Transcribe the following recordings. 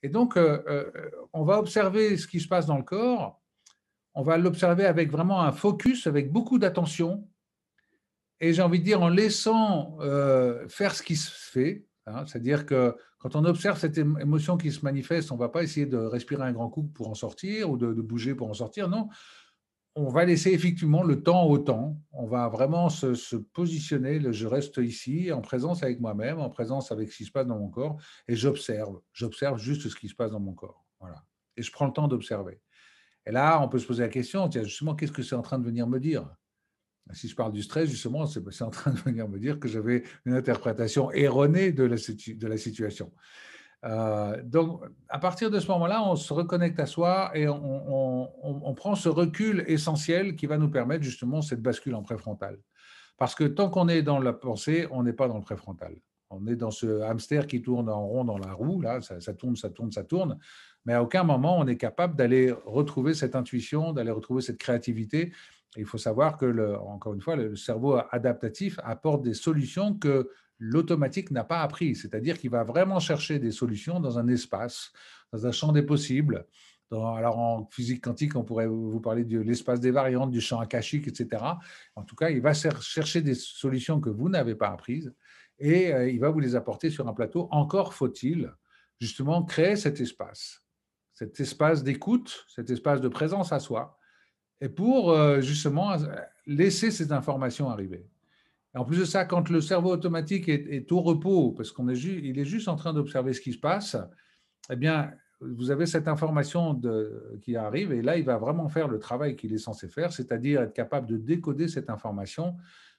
Et donc, on va observer ce qui se passe dans le corps, on va l'observer avec vraiment un focus, avec beaucoup d'attention, et j'ai envie de dire en laissant faire ce qui se fait, hein, c'est-à-dire que quand on observe cette émotion qui se manifeste, on ne va pas essayer de respirer un grand coup pour en sortir ou de bouger pour en sortir, non, on va laisser effectivement le temps au temps. On va vraiment se positionner. Je reste ici, en présence avec moi-même, en présence avec ce qui se passe dans mon corps, et j'observe. J'observe juste ce qui se passe dans mon corps. Voilà. Et je prends le temps d'observer. Et là, on peut se poser la question, tiens, justement, qu'est-ce que c'est en train de venir me dire? Si je parle du stress, justement, c'est en train de venir me dire que j'avais une interprétation erronée de la situation. Donc, à partir de ce moment-là, on se reconnecte à soi et on prend ce recul essentiel qui va nous permettre justement cette bascule en préfrontal. Parce que tant qu'on est dans la pensée, on n'est pas dans le préfrontal. On est dans ce hamster qui tourne en rond dans la roue, là, ça tourne, ça tourne, ça tourne, mais à aucun moment on est capable d'aller retrouver cette intuition, d'aller retrouver cette créativité. Et il faut savoir que, encore une fois, le cerveau adaptatif apporte des solutions que l'automatique n'a pas appris, c'est-à-dire qu'il va vraiment chercher des solutions dans un espace, dans un champ des possibles. Alors en physique quantique, on pourrait vous parler de l'espace des variantes, du champ akashique, etc. En tout cas, il va chercher des solutions que vous n'avez pas apprises et il va vous les apporter sur un plateau. Encore faut-il justement créer cet espace d'écoute, cet espace de présence à soi, et pour justement laisser ces informations arriver. Et en plus de ça, quand le cerveau automatique est au repos, parce il est juste en train d'observer ce qui se passe, eh bien, vous avez cette information qui arrive et là, il va vraiment faire le travail qu'il est censé faire, c'est-à-dire être capable de décoder cette information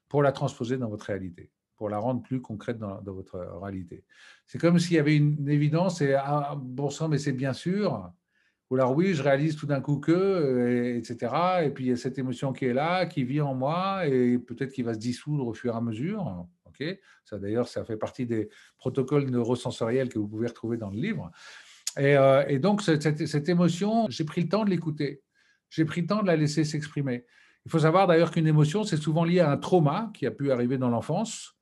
pour la transposer dans votre réalité, pour la rendre plus concrète dans votre réalité. C'est comme s'il y avait une évidence et ah, bon sang, mais c'est bien sûr. Ou alors oui, je réalise tout d'un coup que, etc. Et puis il y a cette émotion qui est là, qui vit en moi et peut-être qui va se dissoudre au fur et à mesure. Ok, ça d'ailleurs, ça fait partie des protocoles neurosensoriels que vous pouvez retrouver dans le livre. Et donc, cette émotion, j'ai pris le temps de l'écouter. J'ai pris le temps de la laisser s'exprimer. Il faut savoir d'ailleurs qu'une émotion, c'est souvent lié à un trauma qui a pu arriver dans l'enfance.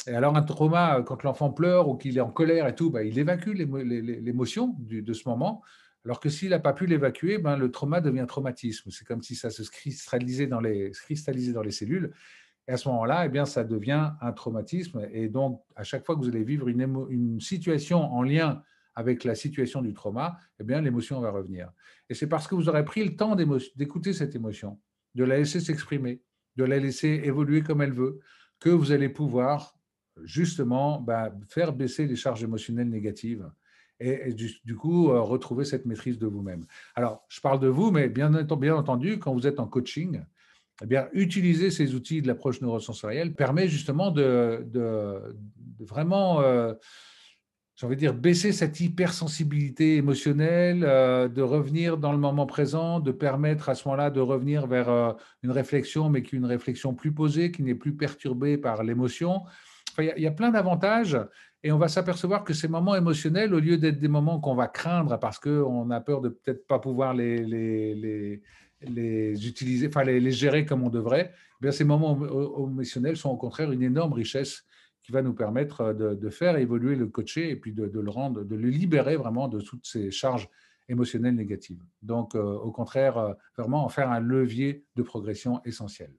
Et alors, un trauma, quand l'enfant pleure ou qu'il est en colère et tout, ben, il évacue l'émotion de ce moment. Alors que s'il n'a pas pu l'évacuer, ben, le trauma devient traumatisme. C'est comme si ça se cristallisait dans les cellules. Et à ce moment-là, eh bien, ça devient un traumatisme. Et donc, à chaque fois que vous allez vivre une situation en lien avec la situation du trauma, eh bien, l'émotion va revenir. Et c'est parce que vous aurez pris le temps d'écouter cette émotion, de la laisser s'exprimer, de la laisser évoluer comme elle veut, que vous allez pouvoir justement faire baisser les charges émotionnelles négatives et du coup retrouver cette maîtrise de vous-même. Alors, je parle de vous, mais bien entendu, quand vous êtes en coaching, eh bien, utiliser ces outils de l'approche neurosensorielle permet justement de vraiment, j'ai envie de dire, baisser cette hypersensibilité émotionnelle, de revenir dans le moment présent, de permettre à ce moment-là de revenir vers une réflexion, mais qu'une réflexion plus posée, qui n'est plus perturbée par l'émotion. Enfin, il y a plein d'avantages et on va s'apercevoir que ces moments émotionnels, au lieu d'être des moments qu'on va craindre parce qu'on a peur de peut-être pas pouvoir les utiliser, enfin les gérer comme on devrait, eh bien, ces moments émotionnels sont au contraire une énorme richesse qui va nous permettre de faire évoluer le coaché et puis de le libérer vraiment de toutes ces charges émotionnelles négatives. Donc, au contraire, vraiment en faire un levier de progression essentiel.